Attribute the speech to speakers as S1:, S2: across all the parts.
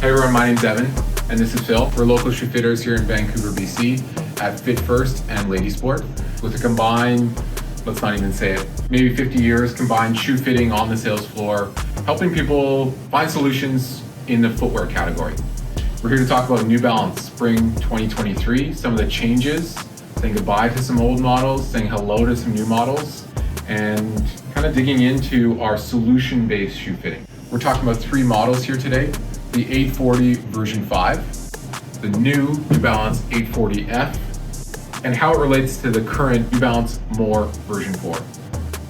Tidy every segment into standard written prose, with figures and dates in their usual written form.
S1: Hey everyone, my name's Evan, and this is Phil. We're local shoe fitters here in Vancouver, BC at Fit First and Lady Sport with a combined, let's not even say it, maybe 50 years combined shoe fitting on the sales floor, helping people find solutions in the footwear category. We're here to talk about New Balance Spring 2023, some of the changes, saying goodbye to some old models, saying hello to some new models, and kind of digging into our solution-based shoe fitting. We're talking about 3 models here today. The 840 version 5, the new New Balance 840F, and how it relates to the current New Balance More version 4.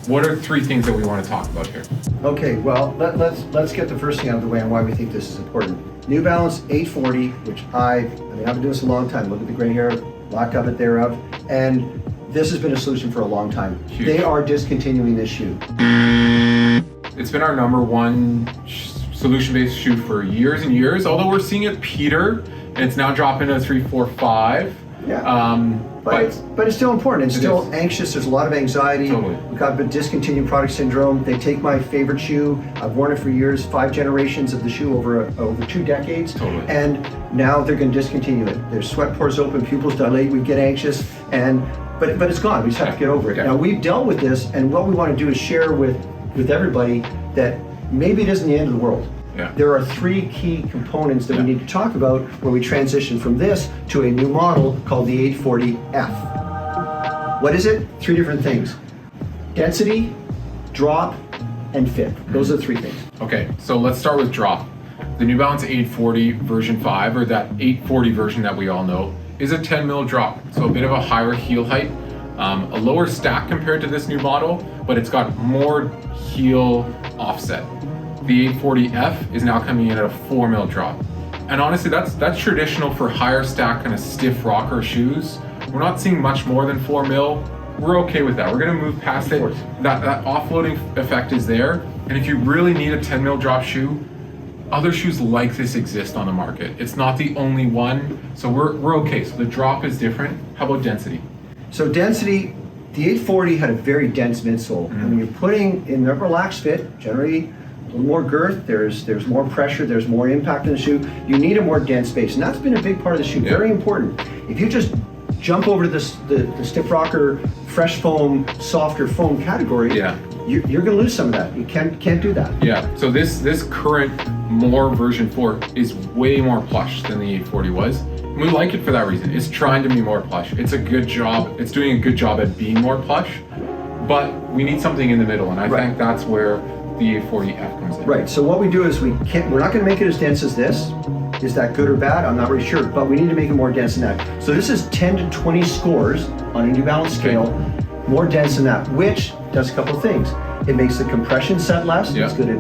S1: What are 3 things that we want to talk about here?
S2: Okay, well, let's get the first thing out of the way on why we think this is important. New Balance 840, which I've been doing this a long time. Look at the gray hair, lack of it thereof, and this has been a solution for a long time.
S1: Huge.
S2: They are discontinuing this shoe.
S1: It's been our number one solution-based shoe for years and years, although we're seeing it peter, and it's now dropping to 3, 4, 5.
S2: Yeah. But it's still important. It's still anxious. There's a lot of anxiety.
S1: Totally.
S2: We've got the discontinued product syndrome. They take my favorite shoe. I've worn it for years, 5 generations of the shoe over 2 decades.
S1: Totally.
S2: And now they're going to discontinue it. Their sweat pores open, pupils dilate, we get anxious, but it's gone. We just have to get over it.
S1: Yeah.
S2: Now we've dealt with this, and what we want to do is share with everybody that maybe it isn't the end of the world.
S1: Yeah.
S2: There are 3 key components that we need to talk about when we transition from this to a new model called the 840F. What is it? 3 different things. Density, drop, and fit. Those are the 3 things.
S1: Okay, so let's start with drop. The New Balance 840 version 5, or that 840 version that we all know, is a 10 mil drop. So a bit of a higher heel height, a lower stack compared to this new model, but it's got more heel offset. The 840F is now coming in at a 4 mil drop. And honestly, that's traditional for higher stack kind of stiff rocker shoes. We're not seeing much more than 4 mil. We're okay with that. We're gonna move past it. That offloading effect is there. And if you really need a 10 mil drop shoe, other shoes like this exist on the market. It's not the only one, so we're okay. So the drop is different. How about density?
S2: So density, the 840 had a very dense midsole. And when you're putting in the relaxed fit, generally a little more girth, there's more pressure, there's more impact in the shoe. You need a more dense base, and that's been a big part of the shoe, very important. If you just jump over to the stiff rocker, fresh foam, softer foam category, you're gonna lose some of that. You can't do that.
S1: Yeah, so this current More version 4 is way more plush than the 840 was. And we like it for that reason. It's trying to be more plush. It's a good job. It's doing a good job at being more plush, but we need something in the middle, and I think that's where the 840F comes in.
S2: Right, so what we do is we're not gonna make it as dense as this. Is that good or bad? I'm not really sure, but we need to make it more dense than that. So this is 10 to 20 scores on a New Balance scale, more dense than that, which does a couple of things. It makes the compression set less. It's going to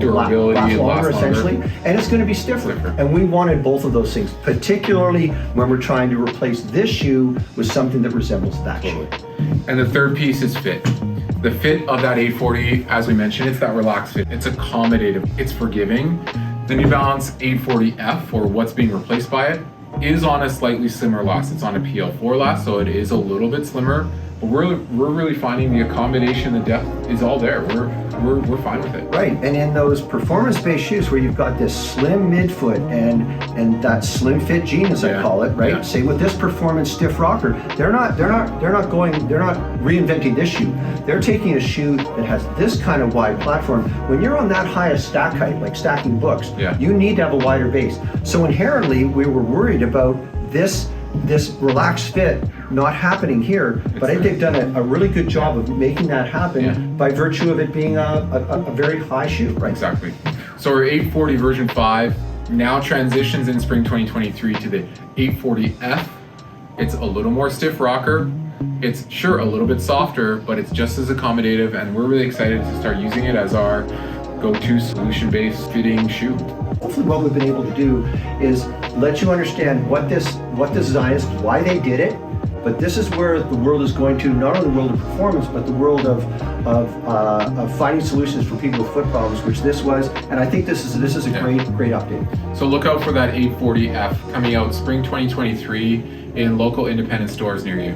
S2: last longer essentially, and it's going to be stiffer. And we wanted both of those things, particularly when we're trying to replace this shoe with something that resembles that shoe.
S1: And the third piece is fit. The fit of that 840, as we mentioned, it's that relaxed fit. It's accommodative. It's forgiving. The New Balance 840F, or what's being replaced by it, is on a slightly slimmer last. It's on a PL4 last, so it is a little bit slimmer. But we're really finding the accommodation, the depth is all there. We're fine with it.
S2: Right, and in those performance-based shoes where you've got this slim midfoot and that slim fit jean, as I call it, right? Same with this performance stiff rocker. They're not reinventing this shoe. They're taking a shoe that has this kind of wide platform. When you're on that high a stack height, like stacking books, you need to have a wider base. So inherently, we were worried about this relaxed fit not happening here, but I think they've done a really good job of making that happen by virtue of it being a very high shoe, right?
S1: Exactly. So our 840 version 5 now transitions in spring 2023 to the 840F. It's a little more stiff rocker. It's sure a little bit softer, but it's just as accommodative, and we're really excited to start using it as our go-to solution-based fitting shoe.
S2: Hopefully what we've been able to do is let you understand what this design is, why they did it, but this is where the world is going to, not only the world of performance, but the world of finding solutions for people with foot problems, which this was, and I think this is a great update.
S1: So look out for that 840F coming out spring 2023 in local independent stores near you.